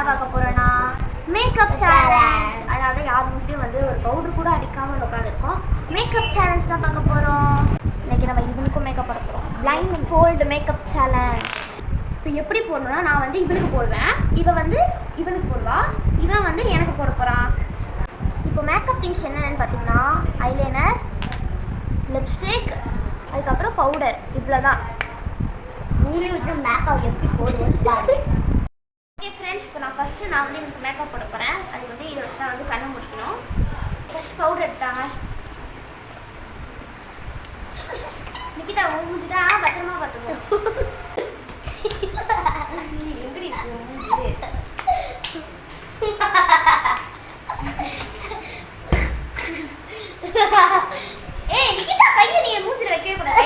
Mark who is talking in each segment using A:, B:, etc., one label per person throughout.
A: பார்க்க போகிறோன்னா makeup challenge. அதாவது யார் மோஸ்ட்லி வந்து ஒரு பவுடர் கூட அடிக்காமல் உட்காந்துருக்கோம். மேக்கப் சேலஞ்ச் தான் பார்க்க போகிறோம். இன்றைக்கி நம்ம இவனுக்கும் மேக்கப் போட போகிறோம். Blind fold makeup challenge. இப்போ எப்படி போடணும்னா நான் வந்து இவனுக்கு போடுவேன், இவன் வந்து இவனுக்கு போடுவா, இவன் வந்து எனக்கு போட போகிறான். இப்போ மேக்கப் திங்ஸ் என்னென்னு பார்த்தீங்கன்னா ஐலைனர், லிப்ஸ்டிக், அதுக்கப்புறம் பவுடர், இவ்வளோ தான்.
B: நீங்களே வச்சு மேக்கப் எப்படி போடுவேன்.
A: ஓகே ஃப்ரெண்ட்ஸ், இப்போ நான் ஃபஸ்ட்டு நான் வந்து எனக்கு மேக்கப் போட போகிறேன். அது வந்து இதை வச்சு தான் வந்து கண்ணை முடிக்கணும். ஃபஸ்ட் பவுடர் எடுத்தாங்க. நிக்கிதா மூஞ்சிட்டா பத்திரமா பார்த்துக்கோ. எப்படி இருக்கு மூஞ்சி? ஏய் நிக்கிதா, கையை நீ மூஞ்சில வைக்கவே கூடாது.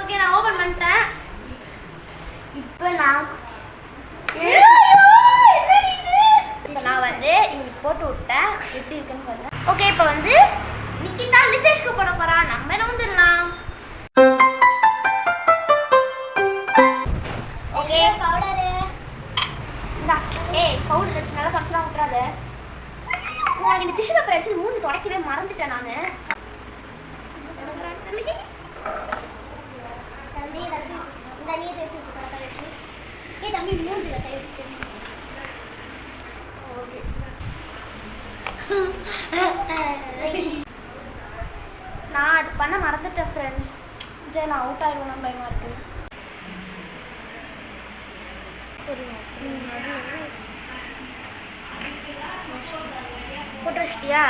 A: ஓகே நான் ஓபன் பண்ணிட்டேன்.
B: இப்போ நான்
A: வந்து இவனுக்கு போட்டு விட்டேன். எப்படி இருக்குன்னு பாருங்க. ஓகே இப்போ வந்து நிக்கிதா நிதேஷ்க்கு போட போறா. நம்ம என்ன வந்துடலாம். ஓகே
B: பவுடரு
A: இந்தா. ஏய் பவுடர் எடுத்து நல்லா தொடச்சலாம் விட்டுறாத. நான் இந்த டிஷ்யூ பேப்பர் வச்சு மூஞ்சி துடைக்கவே மறந்துட்டேன் நான்.
B: தம்பி மூஞ்சில கை வச்சு
A: ஓகே நான் அது பண்ண மறந்துட்டேன் ஃப்ரெண்ட்ஸ். நான் அவுட் ஆயிடுவேன் பயமா இருக்கு. போட்டு வச்சிட்டியா?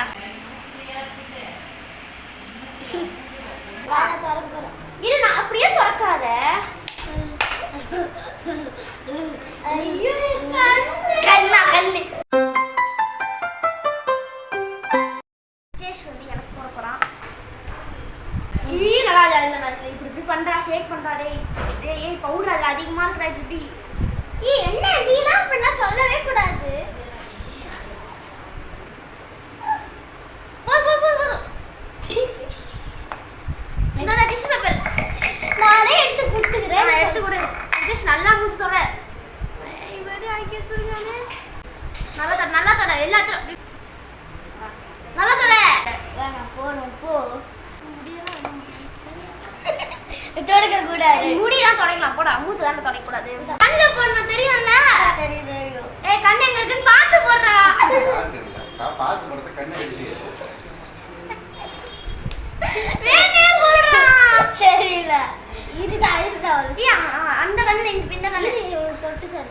A: இரு நான் அப்படியே திறக்காத.
B: ஐயோ கண்ணா கண்ணு.
A: நிதேஷ் வந்து எனக்கு போட போறான். நல்லா இல்லை நான் இப்படி பண்றா, ஷேக் பண்றா. டேய் ஏய் பவுடர் அது அதிகமா இருக்கா இப்படி.
B: என்ன நீலாம் அப்படிலாம் சொல்லவே கூடாது.
A: என்னடா டிஷ்யூ பேப்பர்
B: நானே எடுத்து கொடுத்துக்கிறேன்.
A: நான் எடுத்து கொடு. நிதேஷ் நல்லா மூஸ்தோட இவரே ஆக்கி வச்சிருக்கானே. நல்லா தட எல்லாத்தையும் நல்லா தட.
B: வேணாம் போணும் போ. தொடக்க கூடாது.
A: முடியெல்லாம் தொடக்கலாம் போடா. மூத்து தானே தொடக்க கூடாது. கண்ணில் போடணும் தெரியும்ல.
B: தெரியும் தெரியும்.
A: ஏய் கண்ணு எங்க இருக்குன்னு பார்த்து போடுறா.
C: பார்த்து போடுறது கண்ணு இல்லையே.
A: வேணே போடுறா.
B: தெரியல. இருடா
A: அந்த கண்ணு இந்த கண்ணு
B: தொட்டுக்காரு.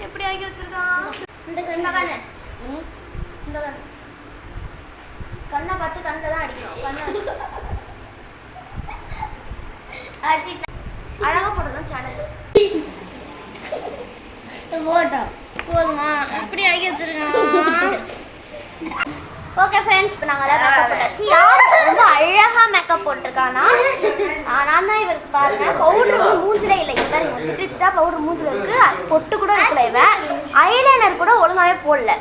A: எப்படி ஆக்கி வச்சிருக்கான் இந்த கண்ணு. இந்த கண்ணு கண்ணை பார்த்து கண்ணை தான் அடிக்கணும். கண்ணை அழகா போடுறதும் சேனல்
B: போட்டோம்
A: போதுமா? எப்படி ஆக்கி வச்சிருக்கான். ஓகே ஃப்ரெண்ட்ஸ், இப்போ நாங்கள் எல்லாம் மேக்கப் போட்டாச்சு. யார் ரொம்ப அழகாக மேக்கப் போட்டிருக்கானா நான் தான். இவருக்கு பாருங்க பவுடர் மூஞ்சில இல்லை. இவன் இவன் திட்டா பவுடர் மூஞ்சில் இருக்கு. பொட்டு கூட வைக்கல. இவன் ஐலைனர் கூட ஒழுங்காவே போடல.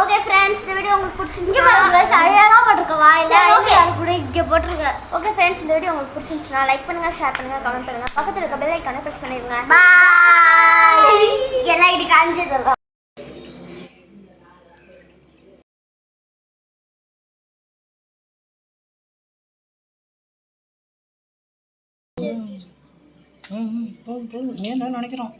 A: ஓகே ஃப்ரெண்ட்ஸ், இந்த வீடியோ உங்களுக்கு பிடிச்சிருந்துச்சுன்னா
B: அழகாக போட்டிருக்க வாயில.
A: ஓகே
B: அது கூட இங்கே போட்டிருக்க.
A: ஓகே ஃப்ரெண்ட்ஸ், இந்த வீடியோ உங்களுக்கு பிடிச்சிருந்துச்சுன்னா லைக் பண்ணுங்க, ஷேர் பண்ணுங்க, கமெண்ட் பண்ணுங்க. பக்கத்தில் இருக்க பெல் ஐக்கானை ப்ரெஸ் பண்ணிடுங்க.
B: பாய். எல்லாம் இது காமிச்சது.
D: போதும் போதும் நீ என்ன நினைக்கிறோம்